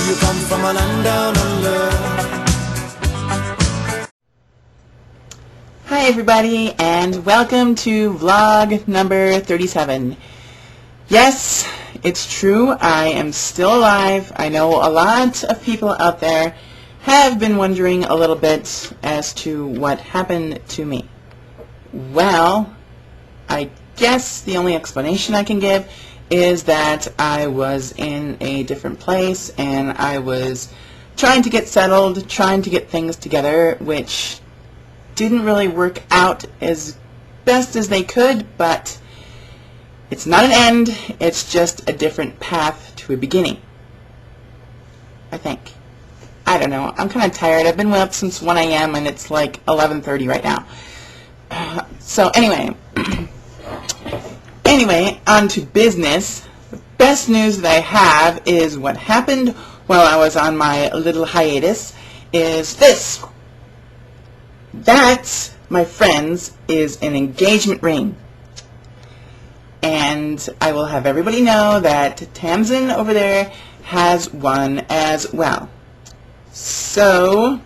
you come from a land down under. Hi everybody, and welcome to vlog number 37. Yes, it's true, I am still alive. I know a lot of people out there have been wondering a little bit as to what happened to me. Well, I guess the only explanation I can give is that I was in a different place and I was trying to get settled, trying to get things together, which didn't really work out as best as they could, but it's not an end, it's just a different path to a beginning, I think. I don't know, I'm kind of tired. I've been up since 1 a.m. and it's like 11:30 right now. So anyway, on to business. The best news that I have is what happened while I was on my little hiatus is this. That, my friends, is an engagement ring. And I will have everybody know that Tamsin over there has one as well. So,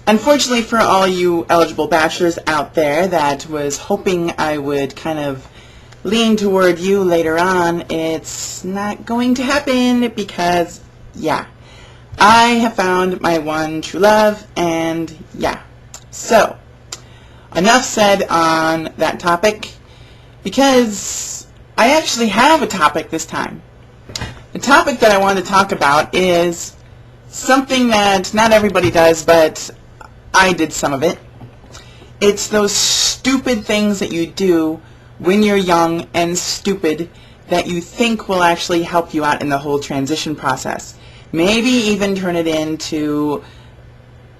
unfortunately for all you eligible bachelors out there that was hoping I would kind of lean toward you later on, it's not going to happen because, yeah, I have found my one true love, and yeah. So, enough said on that topic, because I actually have a topic this time. The topic that I want to talk about is something that not everybody does, but I did some of it. It's those stupid things that you do when you're young and stupid that you think will actually help you out in the whole transition process. Maybe even turn it into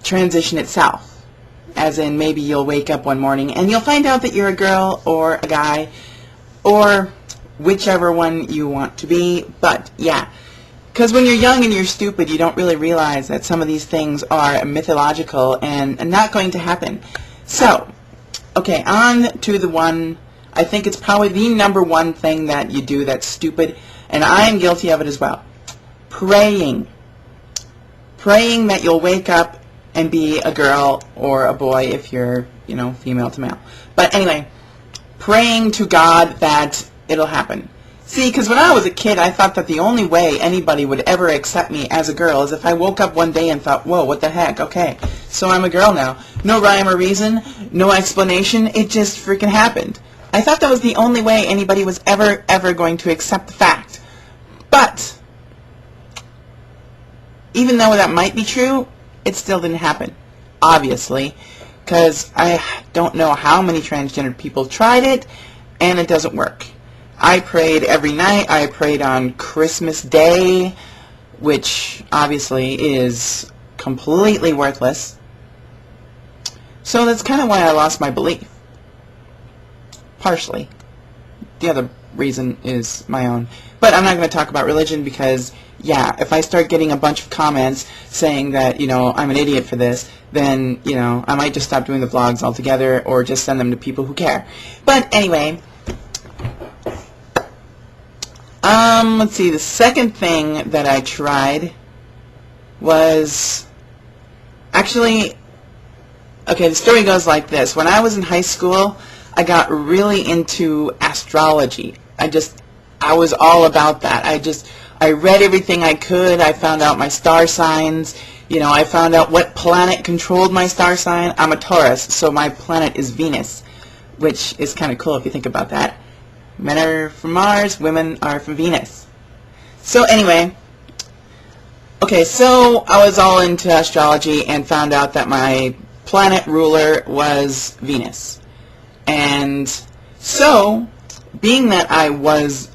transition itself. As in, maybe you'll wake up one morning and you'll find out that you're a girl or a guy or whichever one you want to be. But yeah, because when you're young and you're stupid, you don't really realize that some of these things are mythological and not going to happen. So, okay, on to the one, I think it's probably the number one thing that you do that's stupid, and I am guilty of it as well. Praying. Praying that you'll wake up and be a girl or a boy if you're, you know, female to male. But anyway, praying to God that it'll happen. See, because when I was a kid, I thought that the only way anybody would ever accept me as a girl is if I woke up one day and thought, whoa, what the heck, okay, so I'm a girl now. No rhyme or reason, no explanation, it just freaking happened. I thought that was the only way anybody was ever going to accept the fact. But, even though that might be true, it still didn't happen, obviously, because I don't know how many transgender people tried it, and it doesn't work. I prayed every night. I prayed on Christmas Day, which obviously is completely worthless. So that's kind of why I lost my belief. Partially. The other reason is my own. But I'm not going to talk about religion because, yeah, if I start getting a bunch of comments saying that, you know, I'm an idiot for this, then, you know, I might just stop doing the vlogs altogether or just send them to people who care. But anyway, let's see, the second thing that I tried was, actually, okay, the story goes like this. When I was in high school, I got really into astrology. I was all about that. I read everything I could. I found out my star signs. You know, I found out what planet controlled my star sign. I'm a Taurus, so my planet is Venus, which is kind of cool if you think about that. Men are from Mars, women are from Venus. So anyway, okay, so I was all into astrology and found out that my planet ruler was Venus. And so, being that I was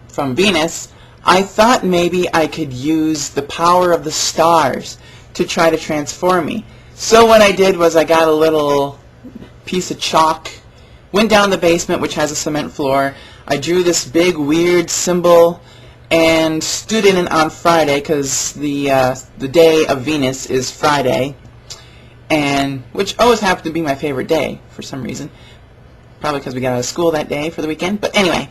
from Venus, I thought maybe I could use the power of the stars to try to transform me. So what I did was I got a little piece of chalk, went down the basement, which has a cement floor. I drew this big weird symbol and stood in it on Friday because the day of Venus is Friday, and which always happened to be my favorite day for some reason. Probably because we got out of school that day for the weekend. But anyway,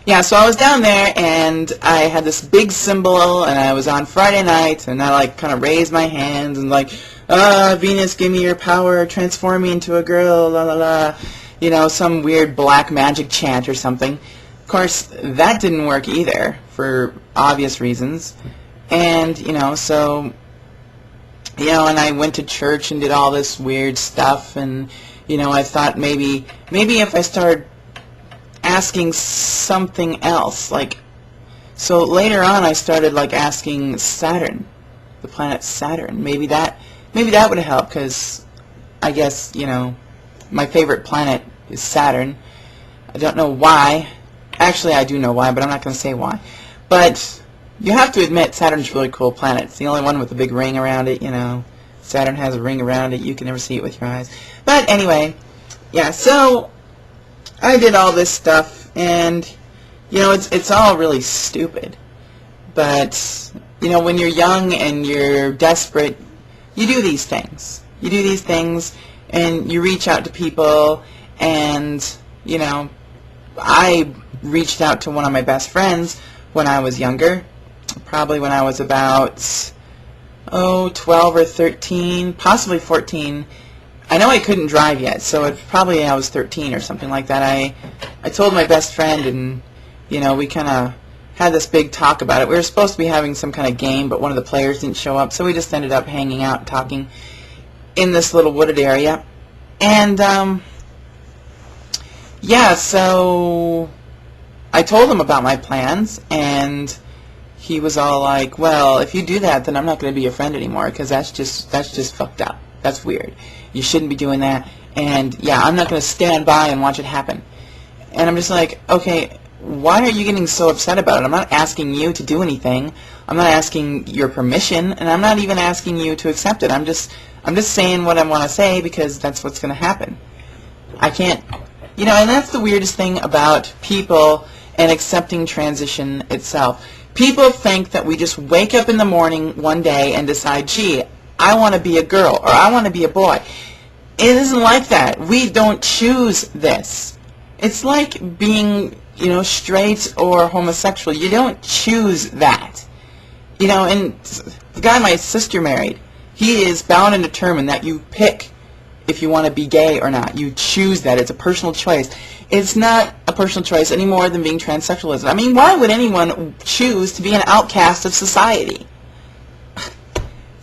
yeah, so I was down there, and I had this big symbol, and I was on Friday night, and I, like, kind of raised my hands, and, like, Venus, give me your power, transform me into a girl, la la la, you know, some weird black magic chant or something. Of course, that didn't work either, for obvious reasons, and, you know, so, you know, and I went to church and did all this weird stuff, and, you know, I thought maybe if I started asking something else, like, so later on I started, like, asking Saturn, the planet Saturn. Maybe that would help, because I guess, you know, my favorite planet is Saturn. I don't know why. Actually, I do know why, but I'm not going to say why. But you have to admit Saturn's a really cool planet. It's the only one with a big ring around it, you know. Saturn has a ring around it. You can never see it with your eyes. But anyway, yeah, so I did all this stuff, and, you know, it's all really stupid. But, you know, when you're young and you're desperate, you do these things. You do these things, and you reach out to people, and, you know, I reached out to one of my best friends when I was younger, probably when I was about, 12 or 13, possibly 14. I know I couldn't drive yet, so probably I was 13 or something like that. I told my best friend, and, you know, we kind of had this big talk about it. We were supposed to be having some kind of game, but one of the players didn't show up, so we just ended up hanging out and talking in this little wooded area. And, yeah, so I told him about my plans, and he was all like, well, if you do that, then I'm not going to be your friend anymore, because that's just fucked up. That's weird. You shouldn't be doing that. And, yeah, I'm not going to stand by and watch it happen. And I'm just like, okay, why are you getting so upset about it? I'm not asking you to do anything. I'm not asking your permission, and I'm not even asking you to accept it. I'm just saying what I want to say, because that's what's going to happen. I can't, you know, and that's the weirdest thing about people and accepting transition itself. People think that we just wake up in the morning one day and decide, gee, I want to be a girl, or I want to be a boy. It isn't like that. We don't choose this. It's like being, you know, straight or homosexual. You don't choose that. You know, and the guy my sister married, he is bound and determined that you pick if you want to be gay or not. You choose that. It's a personal choice. It's not a personal choice any more than being transsexual. I mean, why would anyone choose to be an outcast of society?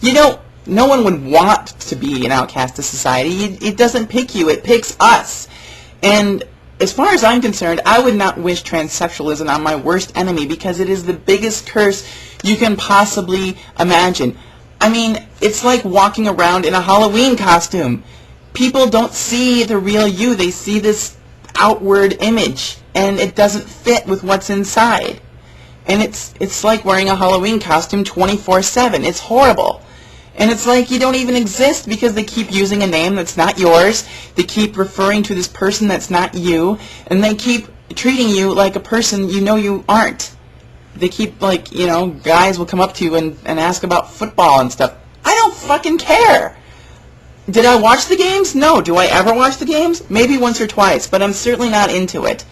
You know, no one would want to be an outcast of society. It doesn't pick you. It picks us. And as far as I'm concerned, I would not wish transsexualism on my worst enemy, because it is the biggest curse you can possibly imagine. I mean, it's like walking around in a Halloween costume. People don't see the real you. They see this outward image, and it doesn't fit with what's inside. And it's like wearing a Halloween costume 24/7. It's horrible. And it's like you don't even exist, because they keep using a name that's not yours. They keep referring to this person that's not you. And they keep treating you like a person you know you aren't. They keep, like, you know, guys will come up to you and ask about football and stuff. I don't fucking care. Did I watch the games? No. Do I ever watch the games? Maybe once or twice, but I'm certainly not into it.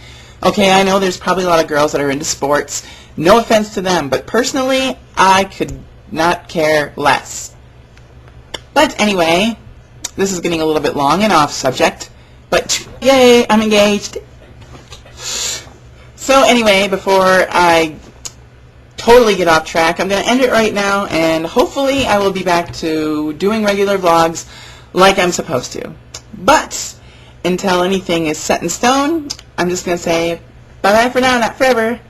Okay, I know there's probably a lot of girls that are into sports. No offense to them, but personally, I could not care less. But anyway, this is getting a little bit long and off subject, but yay, I'm engaged. So anyway, before I totally get off track, I'm going to end it right now, and hopefully I will be back to doing regular vlogs like I'm supposed to. But until anything is set in stone, I'm just going to say bye-bye for now, not forever.